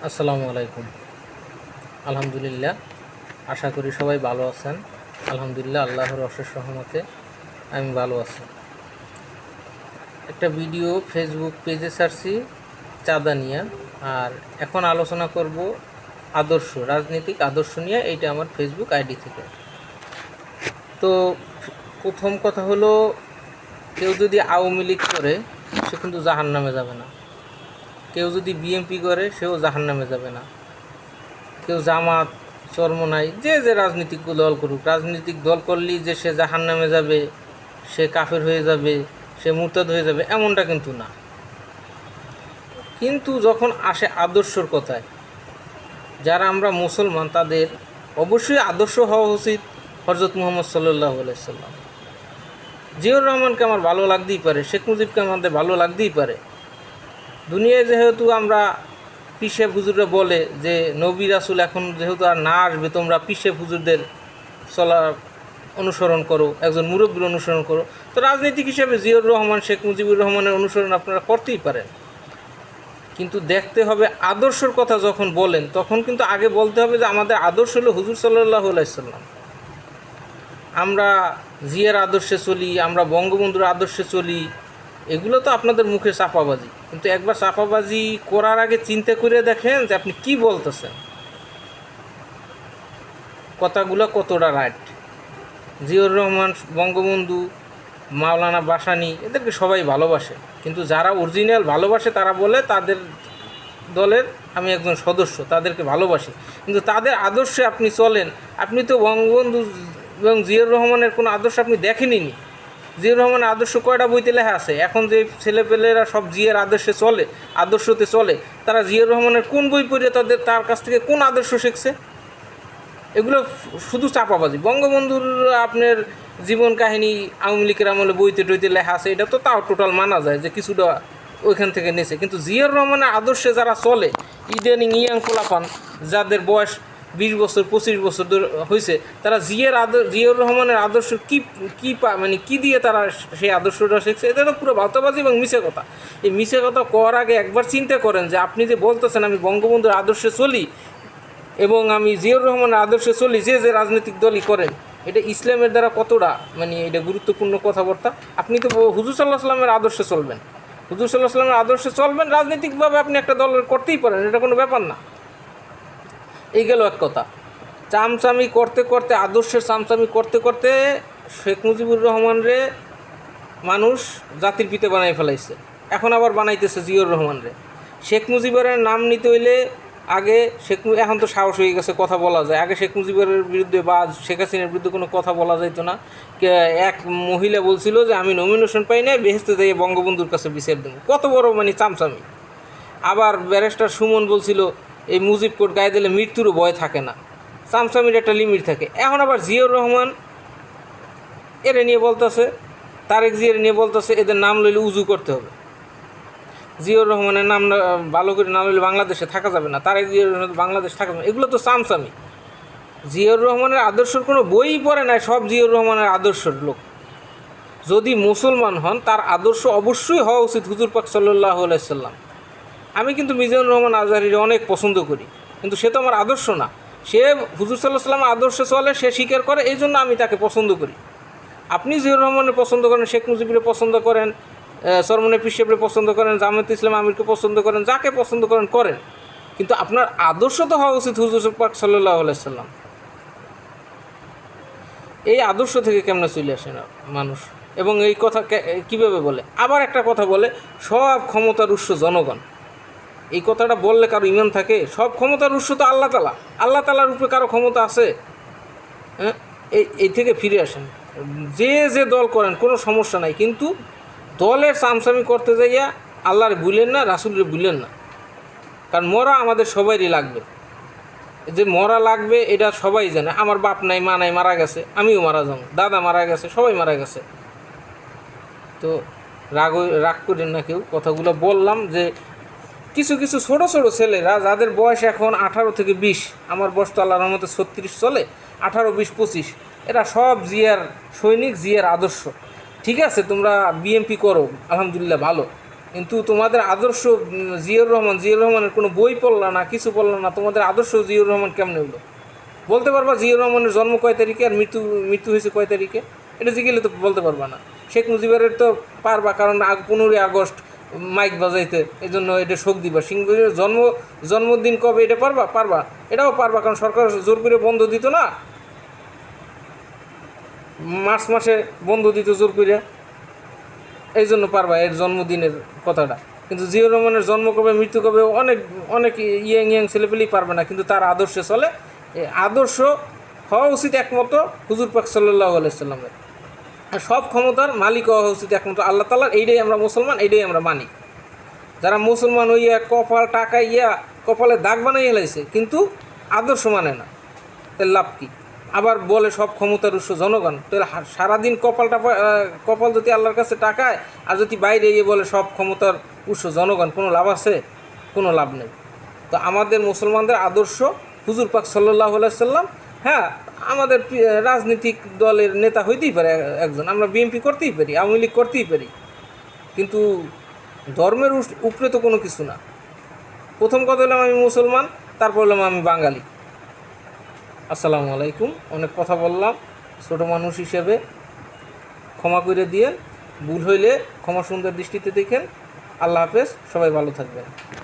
আসসালামু আলাইকুম। আলহামদুলিল্লাহ, আশা করি সবাই ভালো আছেন। আলহামদুলিল্লাহ, আল্লাহর অশেষ রহমতে আমি ভালো আছি। একটা ভিডিও ফেসবুক পেজে ছাড়ছি চাঁদা নিয়ে, আর এখন আলোচনা করব আদর্শ, রাজনৈতিক আদর্শ নিয়ে। এইটা আমার ফেসবুক আইডি থেকে। তো প্রথম কথা হলো, কেউ যদি আওয়ামী লীগ করে সে কিন্তু জাহান্নামে যাবে না। কেউ যদি বিএনপি করে সেও জাহান্নামে যাবে না। কেউ জামাত, চরমোনাই, যে যে রাজনৈতিক দল করুক, রাজনৈতিক দল করলেই যে সে জাহান্নামে যাবে, সে কাফের হয়ে যাবে, সে মুরতাদ হয়ে যাবে, এমনটা কিন্তু না। কিন্তু যখন আসে আদর্শর কথায়, যারা আমরা মুসলমান তাদের অবশ্যই আদর্শ হওয়া উচিত হজরত মুহাম্মদ সাল্লাল্লাহু আলাইহি সাল্লাম। জিয়াউর রহমানকে আমার ভালো লাগতেই পারে, শেখ মুজিবকে আমাদের ভালো লাগতেই পারে। দুনিয়ায় যেহেতু আমরা পিসে হুজুররা বলে যে নবী রাসূল এখন যেহেতু আর না আসবে, তোমরা পিসে হুজুরদের চলা অনুসরণ করো, একজন মুরব্বীর অনুসরণ করো। তো রাজনৈতিক হিসেবে জিয়াউর রহমান, শেখ মুজিবুর রহমানের অনুসরণ আপনারা করতেই পারেন, কিন্তু দেখতে হবে আদর্শর কথা যখন বলেন তখন কিন্তু আগে বলতে হবে যে আমাদের আদর্শ হলো হুজুর সাল্লাল্লাহু আলাইহি সাল্লাম। আমরা জিয়ার আদর্শে চলি, আমরা বঙ্গবন্ধুর আদর্শে চলি, এগুলো তো আপনাদের মুখে চাপাবাজি। কিন্তু একবার চাপাবাজি করার আগে চিন্তা করে দেখেন যে আপনি কি বলতেছেন, কথাগুলো কতটা রাইট। জিয়াউর রহমান, বঙ্গবন্ধু, মাওলানা ভাসানী, এদেরকে সবাই ভালোবাসে, কিন্তু যারা অরিজিনাল ভালোবাসে তারা বলে তাদের দলের আমি একজন সদস্য, তাদেরকে ভালোবাসি। কিন্তু তাদের আদর্শে আপনি চলেন। আপনি তো বঙ্গবন্ধু এবং জিয়াউর রহমানের কোনো আদর্শ আপনি দেখেনই নি। জিয়াউর রহমানের আদর্শ কয়টা বইতে লেখা আছে? এখন যে ছেলেপেলেরা সব জিয়ার আদর্শে চলে, আদর্শতে চলে, তারা জিয়াউর রহমানের কোন বই পড়ে তার কাছ থেকে কোন আদর্শ শিখছে? এগুলো শুধু চাপাবাজি। বঙ্গবন্ধুর আপনার জীবন কাহিনী আওয়ামী লীগের আমলে বইতে টইতে লেখা আছে, এটা তো তাও টোটাল মানা যায় যে কিছুটা ওইখান থেকে নিয়েছে। কিন্তু জিয়াউর রহমানের আদর্শে যারা চলে, ইদানিং ইয়াং পোলাপান যাদের বয়স 20 বছর 25 বছর হয়েছে, তারা জিয়াউর রহমানের আদর্শ মানে কী দিয়ে তারা সেই আদর্শটা শিখছে? এটা তো পুরো ভাওতাবাজি এবং মিছে কথা। এই মিছে কথা করার আগে একবার চিন্তা করেন যে আপনি যে বলতেছেন আমি বঙ্গবন্ধুর আদর্শে চলি এবং আমি জিয়াউর রহমানের আদর্শে চলি, যে যে রাজনৈতিক দলই করেন, এটা ইসলামের দ্বারা কতটা মানে এটা গুরুত্বপূর্ণ কথাবার্তা। আপনি তো হুজুর সাল্লাহ সাল্লামের আদর্শে চলবেন, হুজুর সাল্লাহ সাল্লামের আদর্শে চলবেন, রাজনৈতিকভাবে আপনি একটা দল করতেই পারেন, এটা কোনো ব্যাপার না। এই গেল এক কথা। চামচামি করতে করতে, আদর্শের চামচামি করতে করতে শেখ মুজিবুর রহমানরে মানুষ জাতির পিতা বানাই ফেলাইছে। এখন আবার বানাইতেছে জিয়াউর রহমানরে। শেখ মুজিবের নাম নিতে হইলে আগে এখন তো সাহস হয়ে গেছে, কথা বলা যায়। আগে শেখ মুজিবের বিরুদ্ধে বা শেখ হাসিনার বিরুদ্ধে কোনো কথা বলা যাইতো না। এক মহিলা বলছিল যে আমি নমিনেশন পাই না, বেহেস্তে যাই বঙ্গবন্ধুর কাছে বিচার দেবো। কত বড় মানে চামচামি। আবার ব্যারিস্টার সুমন বলছিল এই মুজিব কোড গায়ে দিলে মৃত্যুরও ভয় থাকে না। চামচামির একটা লিমিট থাকে। এখন আবার জিয়াউর রহমান এরে নিয়ে বলতেছে, তারেক জিয়ার নিয়ে বলতেছে এদের নাম লইলে উজু করতে হবে। জিয়াউর রহমানের নাম ভালো করে না লইলে বাংলাদেশে থাকা যাবে না, তারেক জিয়াউর বাংলাদেশ থাকা যাবে না। এগুলো তো চামচামি। জিয়াউর রহমানের আদর্শের কোনো বই পড়ে নাই সব জিয়াউর রহমানের আদর্শের লোক। যদি মুসলমান হন তার আদর্শ অবশ্যই হওয়া উচিত হুজুর পাক সাল্লাল্লাহু আলাইহি সাল্লাম। আমি কিন্তু মিজানুর রহমান আজহারীর অনেক পছন্দ করি, কিন্তু সে তো আমার আদর্শ না। সে হুজুর সাল্লাল্লাহু আলাইহি সাল্লামের আদর্শে চলে, সে স্বীকার করে, এই জন্য আমি তাকে পছন্দ করি। আপনি জিয়াউর রহমানের পছন্দ করেন, শেখ মুজিবুরে পছন্দ করেন, চরমোনাই পীর সাহেবরে পছন্দ করেন, জামায়াতে ইসলাম আমিরকে পছন্দ করেন, যাকে পছন্দ করেন, কিন্তু আপনার আদর্শ তো হওয়া উচিত হুজুর পাক সাল্লাল্লাহু আলাইহি সাল্লাম। এই আদর্শ থেকে কেমনে চলে আসে না মানুষ? এবং এই কথা কীভাবে বলে? আবার একটা কথা বলে, সব ক্ষমতার উৎস জনগণ। এই কথাটা বললে কারো ইমান থাকে? সব ক্ষমতার উৎস তো আল্লাহ তাআলা। আল্লাহ তাআলার উপরে কারো ক্ষমতা আছে? হ্যাঁ, এই থেকে ফিরে আসেন। যে যে দল করেন কোনো সমস্যা নাই, কিন্তু দলের চামচামি করতে যাইয়া আল্লাহর ভুলেন না, রাসূলের ভুলেন না। কারণ মরা আমাদের সবারই লাগবে। যে মরা লাগবে এটা সবাই জানে। আমার বাপ নাই, মা নাই, মারা গেছে, আমিও মারা যাবো, দাদা মারা গেছে, সবাই মারা গেছে। তো রাগ করেন না কেউ। কথাগুলো বললাম যে কিছু কিছু ছোটো ছোটো ছেলেরা যাদের বয়স এখন 18 থেকে 20, আমার বয়স তো আল্লাহর রহমতে 36 চলে, 18, 20, 25, এরা সব জিয়ার সৈনিক, জিয়ার আদর্শ। ঠিক আছে, তোমরা বিএমপি করো, আলহামদুলিল্লাহ ভালো, কিন্তু তোমাদের আদর্শ জিয়াউর রহমানের কোনো বই পড়লা না, কিছু পড়লা না, তোমাদের আদর্শ জিয়াউর রহমান কেমনে হলো? বলতে পারবা জিয়াউর রহমানের জন্ম কয় তারিখে আর মৃত্যু হয়েছে কয় তারিখে? এটা জিজ্ঞেলে তো বলতে পারবা না। শেখ মুজিবের তো পারবা, কারণ 15ই আগস্ট মাইক বাজাইতে, এই জন্য এটা শোক দিবা। সিংহের জন্মদিন কবে এটা পারবা, এটাও পারবা, কারণ সরকার জোর করে বন্ধ দিত না, মার্চ মাসে বন্ধ দিত জোর করে, এই জন্য পারবা এর জন্মদিনের কথাটা। কিন্তু জিয়াউর রহমানের জন্ম কবে মৃত্যু কবে অনেক অনেক ইয়াং ছেলেপেলেই পারবে না, কিন্তু তার আদর্শে চলে। এই আদর্শ হওয়া উচিত একমত হুজুর পাক সাল্লাল্লাহু আলাইহি সাল্লামের। আর সব ক্ষমতার মালিক হওয়া উচিত একমাত্র আল্লাহ তাআলার। এইটাই আমরা মুসলমান, এইটাই আমরা মানি। যারা মুসলমান হইয়া কপাল টাকা কপালে দাগ বানাই হেলাইছে, কিন্তু আদর্শ মানে না, তার লাভ কী? আবার বলে সব ক্ষমতার উৎস জনগণ। তাহলে সারাদিন কপাল যদি আল্লাহর কাছে টাকায়, আর যদি বাইরে গিয়ে বলে সব ক্ষমতার উৎস জনগণ, কোনো লাভ আছে? কোনো লাভ নেই। তো আমাদের মুসলমানদের আদর্শ হুজুর পাক সাল্লাল্লাহু আলাইহি সাল্লাম। হ্যাঁ, আমাদের রাজনৈতিক দলের নেতা হইতেই পারে একজন, আমরা বিএনপি করতেই পারি, আওয়ামী লীগ করতেই পারি, কিন্তু ধর্মের উপরে তো কোনো কিছু না। প্রথম কথা হলাম আমি মুসলমান, তারপর হলাম আমি বাঙালি। আসসালামু আলাইকুম। অনেক কথা বললাম, ছোটো মানুষ হিসেবে ক্ষমা করে দিয়ে, ভুল হইলে ক্ষমা সুন্দর দৃষ্টিতে দেখেন। আল্লাহ হাফেজ, সবাই ভালো থাকবেন।